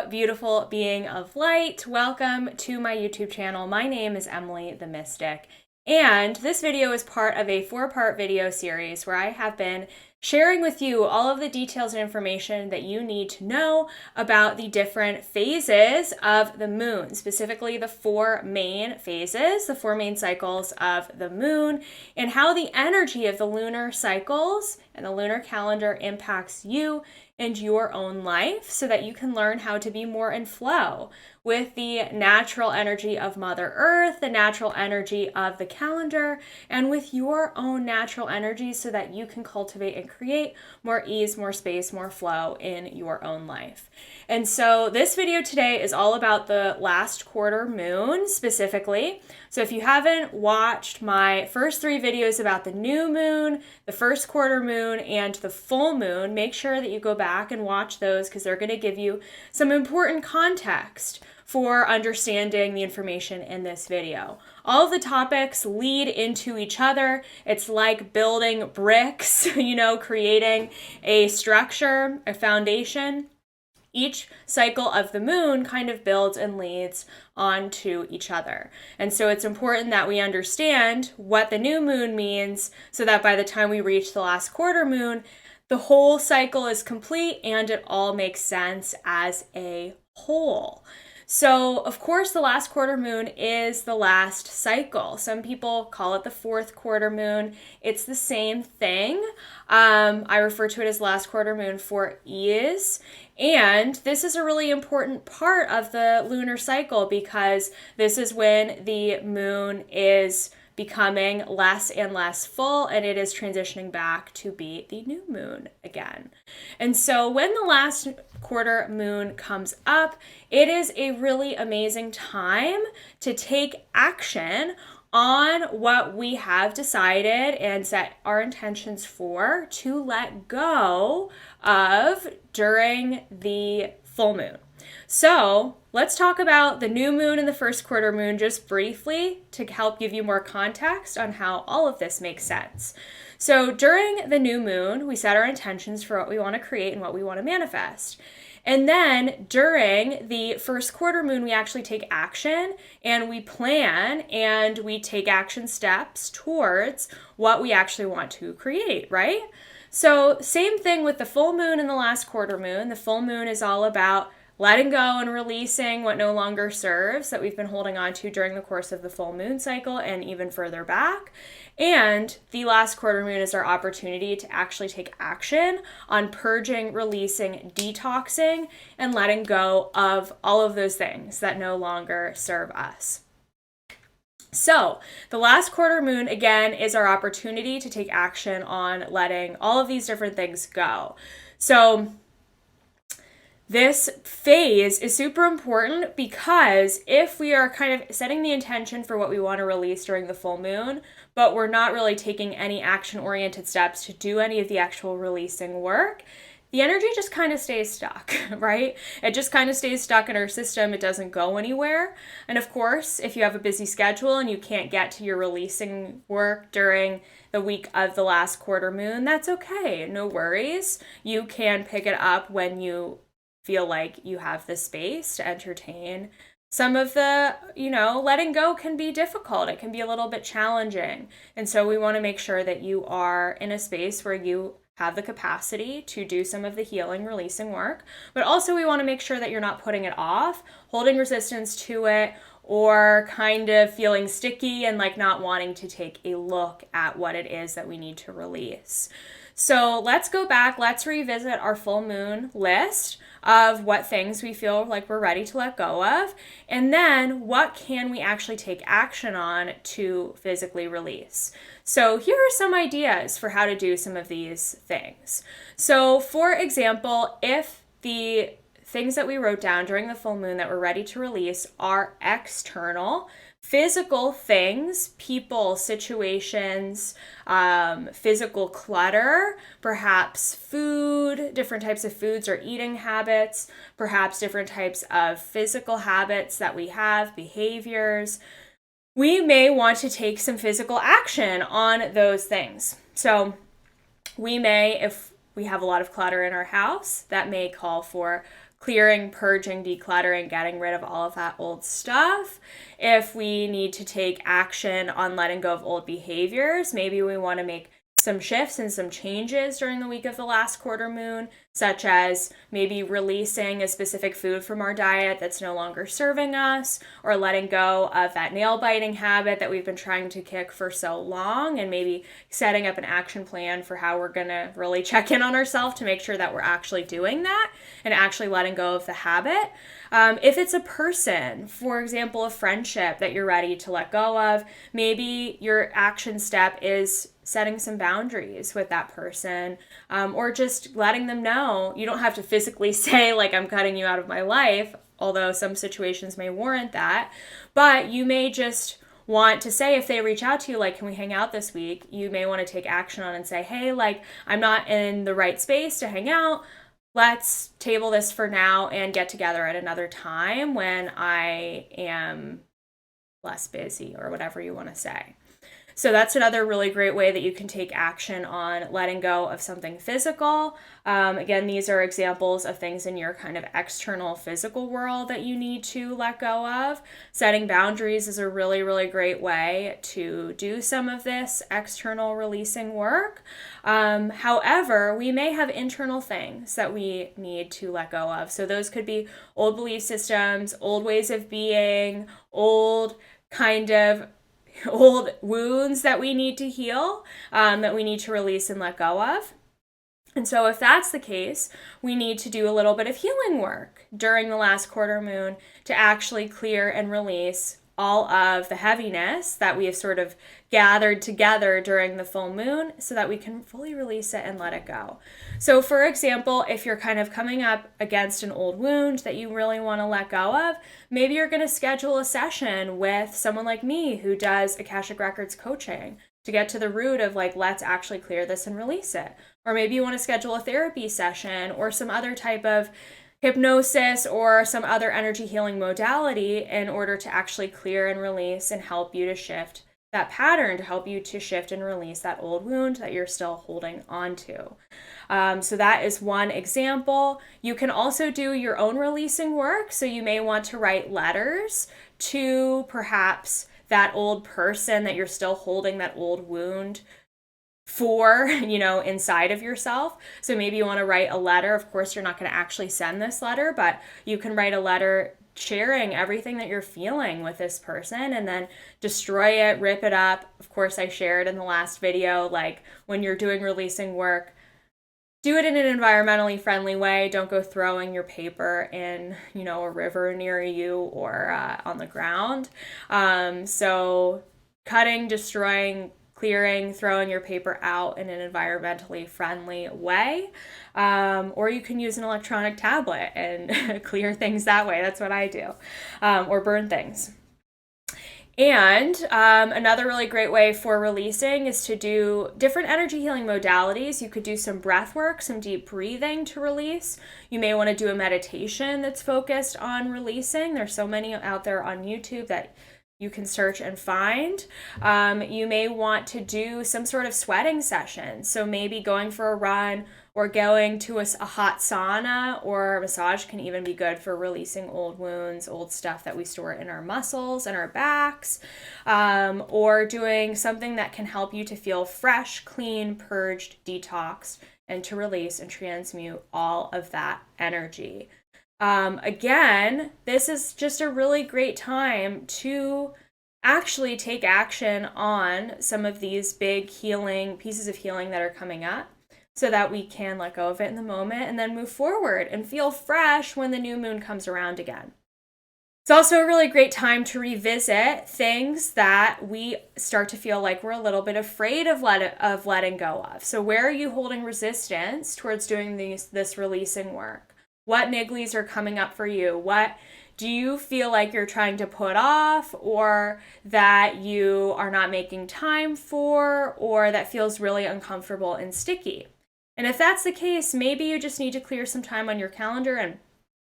beautiful being of light. Welcome to my YouTube channel. My name is Emily the Mystic, and this video is part of a 4-part video series where I have been sharing with you all of the details and information that you need to know about the different phases of the moon, specifically the 4 main phases, the 4 main cycles of the moon, and how the energy of the lunar cycles and the lunar calendar impacts you and your own life so that you can learn how to be more in flow with the natural energy of Mother Earth, the natural energy of the calendar, and with your own natural energy so that you can cultivate and create more ease, more space, more flow in your own life. And so this video today is all about the last quarter moon specifically. So if you haven't watched my first 3 videos about the new moon, the first quarter moon, and the full moon, make sure that you go back and watch those because they're going to give you some important context for understanding the information in this video. All of the topics lead into each other. It's like building bricks, creating a structure, a foundation. Each cycle of the moon kind of builds and leads onto each other. And so it's important that we understand what the new moon means so that by the time we reach the last quarter moon, the whole cycle is complete and it all makes sense as a whole. So, of course, the last quarter moon is the last cycle. Some people call it the 4th quarter moon. It's the same thing. I refer to it as last quarter moon for ease. And this is a really important part of the lunar cycle because this is when the moon is becoming less and less full and it is transitioning back to be the new moon again. And so when the last quarter moon comes up, it is a really amazing time to take action on what we have decided and set our intentions for to let go of during the full moon. So let's talk about the new moon and the first quarter moon just briefly to help give you more context on how all of this makes sense. So during the new moon, we set our intentions for what we want to create and what we want to manifest. And then during the first quarter moon, we actually take action and we plan and we take action steps towards what we actually want to create, right? So same thing with the full moon and the last quarter moon. The full moon is all about letting go and releasing what no longer serves that we've been holding on to during the course of the full moon cycle and even further back. And the last quarter moon is our opportunity to actually take action on purging, releasing, detoxing, and letting go of all of those things that no longer serve us. So the last quarter moon, again, is our opportunity to take action on letting all of these different things go. So this phase is super important because if we are kind of setting the intention for what we want to release during the full moon, but we're not really taking any action-oriented steps to do any of the actual releasing work, the energy just kind of stays stuck, right? It just kind of stays stuck in our system. It doesn't go anywhere. And of course, if you have a busy schedule and you can't get to your releasing work during the week of the last quarter moon, that's okay. No worries. You can pick it up when you feel like you have the space to entertain. Some of the, letting go can be difficult. It can be a little bit challenging. And so we want to make sure that you are in a space where you have the capacity to do some of the healing, releasing work. But also we want to make sure that you're not putting it off, holding resistance to it, or kind of feeling sticky and like not wanting to take a look at what it is that we need to release. So let's go back, let's revisit our full moon list of what things we feel like we're ready to let go of, and then what can we actually take action on to physically release. So here are some ideas for how to do some of these things. So for example, if the things that we wrote down during the full moon that we're ready to release are external, physical things, people, situations, physical clutter, perhaps food, different types of foods or eating habits, perhaps different types of physical habits that we have, behaviors. We may want to take some physical action on those things. So we may, if we have a lot of clutter in our house, that may call for clearing, purging, decluttering, getting rid of all of that old stuff. If we need to take action on letting go of old behaviors, maybe we want to make some shifts and some changes during the week of the last quarter moon, such as maybe releasing a specific food from our diet that's no longer serving us, or letting go of that nail biting habit that we've been trying to kick for so long, and maybe setting up an action plan for how we're going to really check in on ourselves to make sure that we're actually doing that and actually letting go of the habit. If it's a person, for example, a friendship that you're ready to let go of, maybe your action step is setting some boundaries with that person, or just letting them know. You don't have to physically say, like, I'm cutting you out of my life, although some situations may warrant that, but you may just want to say, if they reach out to you, like, can we hang out this week? You may want to take action on and say, hey, like, I'm not in the right space to hang out. Let's table this for now and get together at another time when I am less busy, or whatever you want to say. So that's another really great way that you can take action on letting go of something physical. Again, these are examples of things in your kind of external physical world that you need to let go of. Setting boundaries is a really, really great way to do some of this external releasing work. However, we may have internal things that we need to let go of. So those could be old belief systems, old ways of being, old wounds that we need to heal, that we need to release and let go of. And so if that's the case, we need to do a little bit of healing work during the last quarter moon to actually clear and release all of the heaviness that we have sort of gathered together during the full moon, so that we can fully release it and let it go. So for example, if you're kind of coming up against an old wound that you really want to let go of, maybe you're going to schedule a session with someone like me who does Akashic Records coaching to get to the root of, like, let's actually clear this and release it. Or maybe you want to schedule a therapy session or some other type of hypnosis or some other energy healing modality in order to actually clear and release and help you to shift that pattern, to help you to shift and release that old wound that you're still holding on to. So that is one example. You can also do your own releasing work. So you may want to write letters to perhaps that old person that you're still holding that old wound for, inside of yourself. So maybe you want to write a letter. Of course, you're not going to actually send this letter, but you can write a letter sharing everything that you're feeling with this person, and then destroy it, rip it up. Of course, I shared in the last video, like, when you're doing releasing work, do it in an environmentally friendly way. Don't go throwing your paper in, a river near you or on the ground. So cutting, destroying, clearing, throwing your paper out in an environmentally friendly way. Or you can use an electronic tablet and clear things that way. That's what I do. Or burn things. And another really great way for releasing is to do different energy healing modalities. You could do some breath work, some deep breathing to release. You may want to do a meditation that's focused on releasing. There's so many out there on YouTube that you can search and find. You may want to do some sort of sweating session. So maybe going for a run or going to a hot sauna or a massage can even be good for releasing old wounds, old stuff that we store in our muscles and our backs, or doing something that can help you to feel fresh, clean, purged, detoxed, and to release and transmute all of that energy. Again, this is just a really great time to actually take action on some of these big pieces of healing that are coming up, so that we can let go of it in the moment and then move forward and feel fresh when the new moon comes around again. It's also a really great time to revisit things that we start to feel like we're a little bit afraid of letting go of. So where are you holding resistance towards doing this releasing work? What nigglies are coming up for you? What do you feel like you're trying to put off, or that you are not making time for, or that feels really uncomfortable and sticky? And if that's the case, maybe you just need to clear some time on your calendar and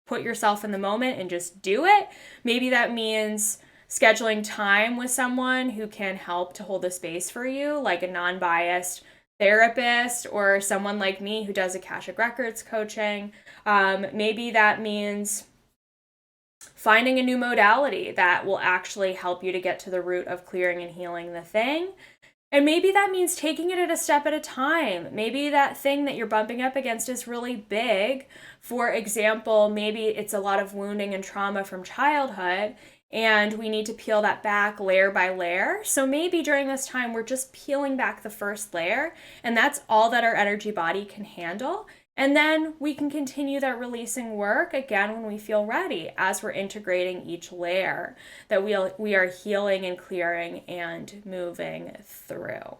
put yourself in the moment and just do it. Maybe that means scheduling time with someone who can help to hold the space for you, like a non-biased therapist or someone like me who does Akashic Records coaching. Maybe that means finding a new modality that will actually help you to get to the root of clearing and healing the thing. And maybe that means taking it a step at a time. Maybe that thing that you're bumping up against is really big. For example, maybe it's a lot of wounding and trauma from childhood, and we need to peel that back layer by layer. So maybe during this time, we're just peeling back the first layer, and that's all that our energy body can handle. And then we can continue that releasing work again when we feel ready, as we're integrating each layer that we are healing and clearing and moving through.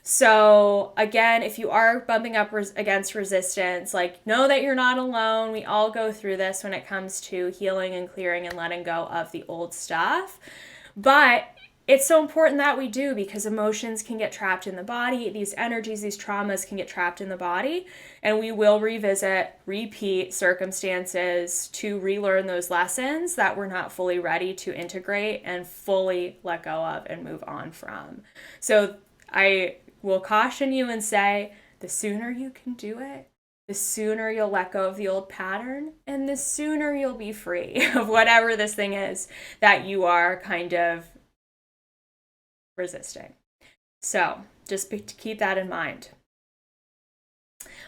So again, if you are bumping up against resistance, like, know that you're not alone. We all go through this when it comes to healing and clearing and letting go of the old stuff. But it's so important that we do, because emotions can get trapped in the body. These energies, these traumas can get trapped in the body, and we will repeat circumstances to relearn those lessons that we're not fully ready to integrate and fully let go of and move on from. So I will caution you and say, the sooner you can do it, the sooner you'll let go of the old pattern, and the sooner you'll be free of whatever this thing is that you are kind of resisting. So just keep that in mind.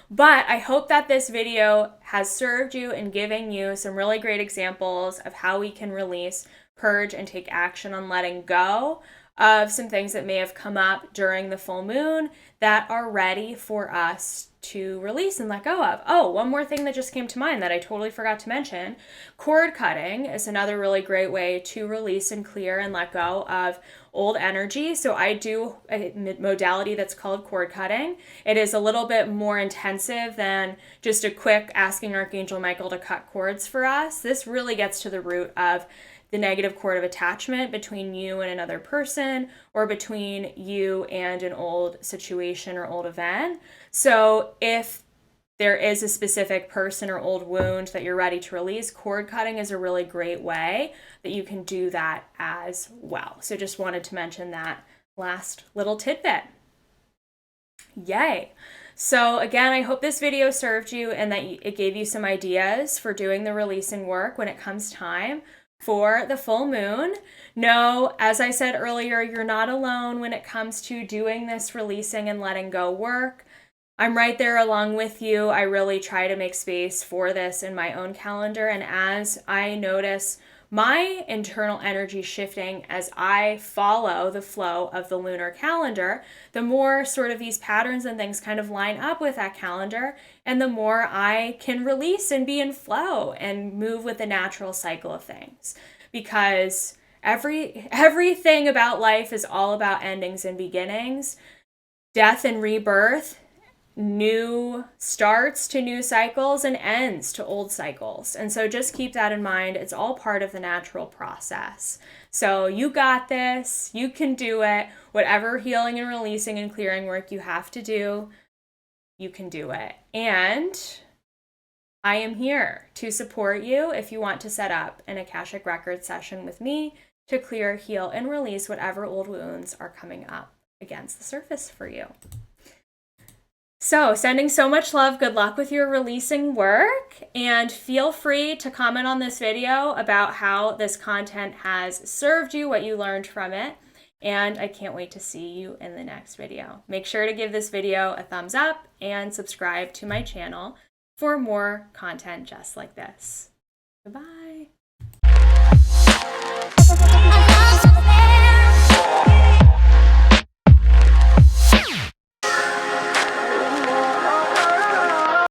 But I hope that this video has served you in giving you some really great examples of how we can release, purge, and take action on letting go of some things that may have come up during the full moon that are ready for us to release and let go of. Oh, one more thing that just came to mind that I totally forgot to mention. Cord cutting is another really great way to release and clear and let go of old energy. So I do a modality that's called cord cutting. It is a little bit more intensive than just a quick asking Archangel Michael to cut cords for us. This really gets to the root of the negative cord of attachment between you and another person, or between you and an old situation or old event. So if there is a specific person or old wound that you're ready to release, cord cutting is a really great way that you can do that as well. So just wanted to mention that last little tidbit. Yay. So again, I hope this video served you and that it gave you some ideas for doing the releasing work when it comes time for the full moon. No, as I said earlier, you're not alone when it comes to doing this releasing and letting go work. I'm right there along with you. I really try to make space for this in my own calendar. And as I notice my internal energy shifting as I follow the flow of the lunar calendar, the more sort of these patterns and things kind of line up with that calendar, and the more I can release and be in flow and move with the natural cycle of things. Because everything about life is all about endings and beginnings, death and rebirth, new starts to new cycles, and ends to old cycles. And so just keep that in mind. It's all part of the natural process. So you got this. You can do it. Whatever healing and releasing and clearing work you have to do, you can do it. And I am here to support you if you want to set up an Akashic Records session with me to clear, heal, and release whatever old wounds are coming up against the surface for you. So sending so much love, good luck with your releasing work, and feel free to comment on this video about how this content has served you, what you learned from it, and I can't wait to see you in the next video. Make sure to give this video a thumbs up and subscribe to my channel for more content just like this. Goodbye.